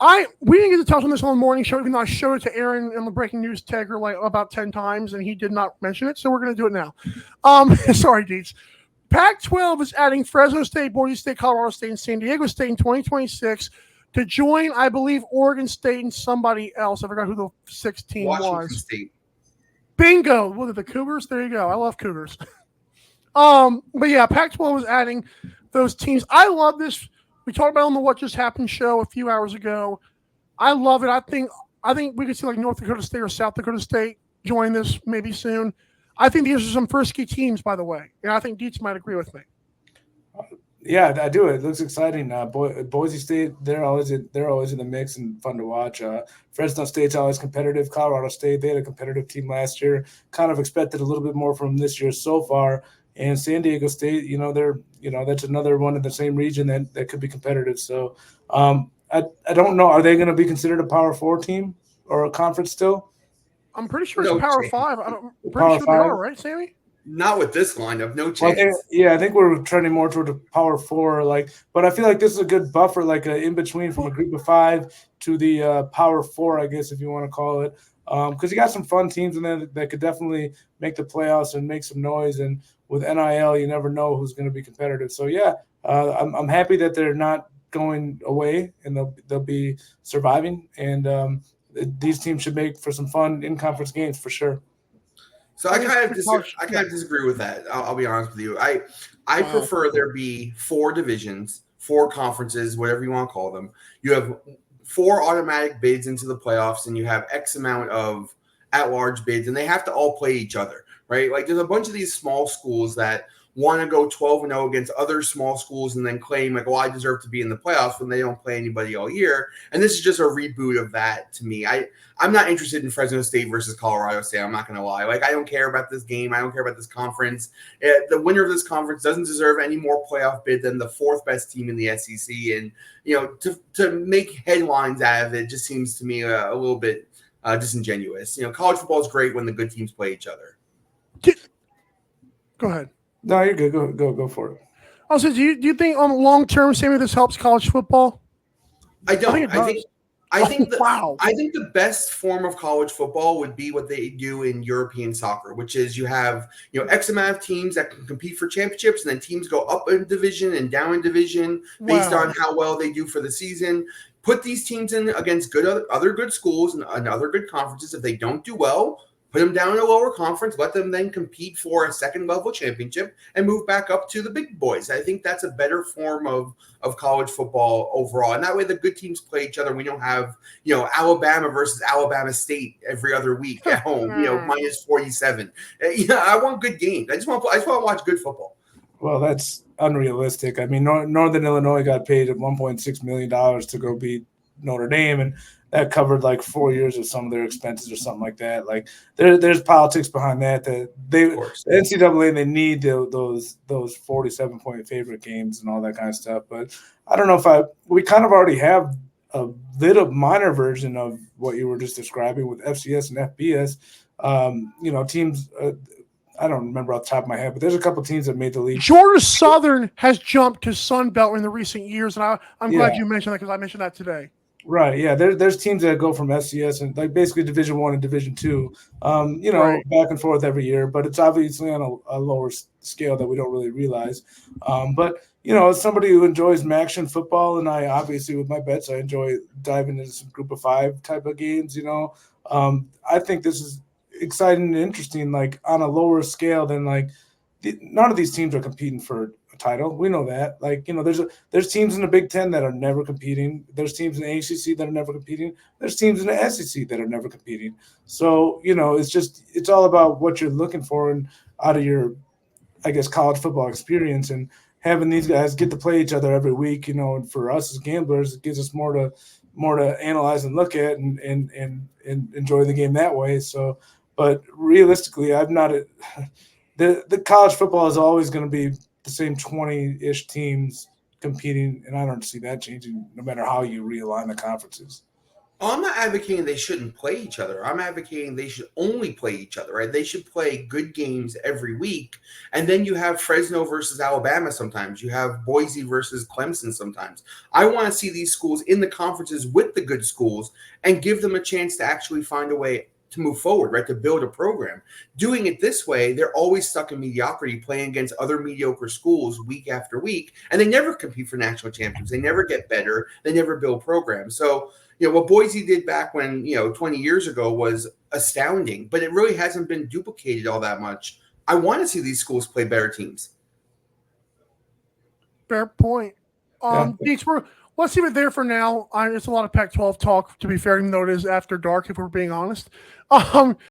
We didn't get to touch on this on the morning show, even though I showed it to Aaron in the breaking news tagger like about 10 times, and he did not mention it, so we're going to do it now. Sorry, Dietz. Pac-12 is adding Fresno State, Boise State, Colorado State, and San Diego State in 2026 to join, I believe, Oregon State and somebody else. I forgot who the sixth team Washington was. State. Bingo. What are the Cougars? There you go. I love Cougars. But yeah, Pac-12 is adding those teams. I love this. We talked about it on the What Just Happened show a few hours ago. I love it. I think we could see like North Dakota State or South Dakota State join this maybe soon. I think these are some frisky teams, by the way, and I think Dietz might agree with me. Yeah, I do. It looks exciting. Boise State, they're always in the mix and fun to watch. Fresno State's always competitive. Colorado State, they had a competitive team last year. Kind of expected a little bit more from this year so far. And San Diego State, that's another one in the same region that could be competitive. So I don't know. Are they going to be considered a Power 4 team or a conference still? I'm pretty sure it's Power 5. I'm pretty sure they are, right, Sammy? Not with this lineup, no chance. I think we're trending more toward a Power 4. But I feel like this is a good buffer, like an in between from a group of 5 to the Power 4, I guess if you want to call it. Because you got some fun teams in there that could definitely make the playoffs and make some noise. And with NIL, you never know who's going to be competitive. So yeah, I'm happy that they're not going away and they'll be surviving. And these teams should make for some fun in-conference games for sure. So I kind of disagree with that. I'll be honest with you. I prefer there be 4 divisions, 4 conferences, whatever you want to call them. You have 4 automatic bids into the playoffs, and you have X amount of at-large bids, and they have to all play each other, right? Like there's a bunch of these small schools that want to go 12-0 against other small schools and then claim like, well, I deserve to be in the playoffs when they don't play anybody all year. And this is just a reboot of that to me. I'm not interested in Fresno State versus Colorado State. I'm not going to lie. Like, I don't care about this game. I don't care about this conference. The winner of this conference doesn't deserve any more playoff bid than the 4th best team in the SEC. And, to make headlines out of it just seems to me a little bit disingenuous. College football is great when the good teams play each other. Go ahead. No, you're good. Go for it. Also, do you think on long term, Sammy, this helps college football? I don't. I think the best form of college football would be what they do in European soccer, which is you have X amount of teams that can compete for championships, and then teams go up in division and down in division based on how well they do for the season. Put these teams in against other good schools and other good conferences. If they don't do well, put them down in a lower conference, let them then compete for a second-level championship and move back up to the big boys. I think that's a better form of college football overall. And that way the good teams play each other. We don't have, Alabama versus Alabama State every other week at home, minus 47. I want good games. I just want to watch good football. Well, that's unrealistic. I mean, Northern Illinois got paid $1.6 million to go beat Notre Dame, and that covered like 4 years of some of their expenses or something like that. Like there's politics behind that. The NCAA, they need those 47-point favorite games and all that kind of stuff. But I don't know if we kind of already have a little minor version of what you were just describing with FCS and FBS. Teams. I don't remember off the top of my head, but there's a couple teams that made the league. Georgia Southern has jumped to Sun Belt in the recent years, and I'm glad you mentioned that because I mentioned that today. Right, yeah. There's teams that go from FCS and like basically Division I and Division II, right, back and forth every year. But it's obviously on a lower scale that we don't really realize. But as somebody who enjoys action football, and I obviously with my bets, I enjoy diving into some Group of 5 type of games. I think this is exciting and interesting. Like on a lower scale than none of these teams are competing for title. We know that. There's teams in the Big Ten that are never competing. There's teams in the ACC that are never competing. There's teams in the SEC that are never competing. So, it's all about what you're looking for and out of your, I guess, college football experience, and having these guys get to play each other every week, and for us as gamblers, it gives us more to analyze and look at and enjoy the game that way. So, but realistically, the college football is always going to be the same 20-ish teams competing, and I don't see that changing no matter how you realign the conferences. I'm not advocating they shouldn't play each other. I'm advocating they should only play each other, right? They should play good games every week. And then you have Fresno versus Alabama sometimes. You have Boise versus Clemson sometimes. I want to see these schools in the conferences with the good schools and give them a chance to actually find a way to move forward, right? To build a program. Doing it this way, they're always stuck in mediocrity, playing against other mediocre schools week after week, and they never compete for national championships. They never get better. They never build programs. So, what Boise did back when, 20 years ago was astounding, but it really hasn't been duplicated all that much. I want to see these schools play better teams. Fair point. Dietz, let's leave it there for now. It's a lot of Pac-12 talk, to be fair, even though it is after dark, if we're being honest.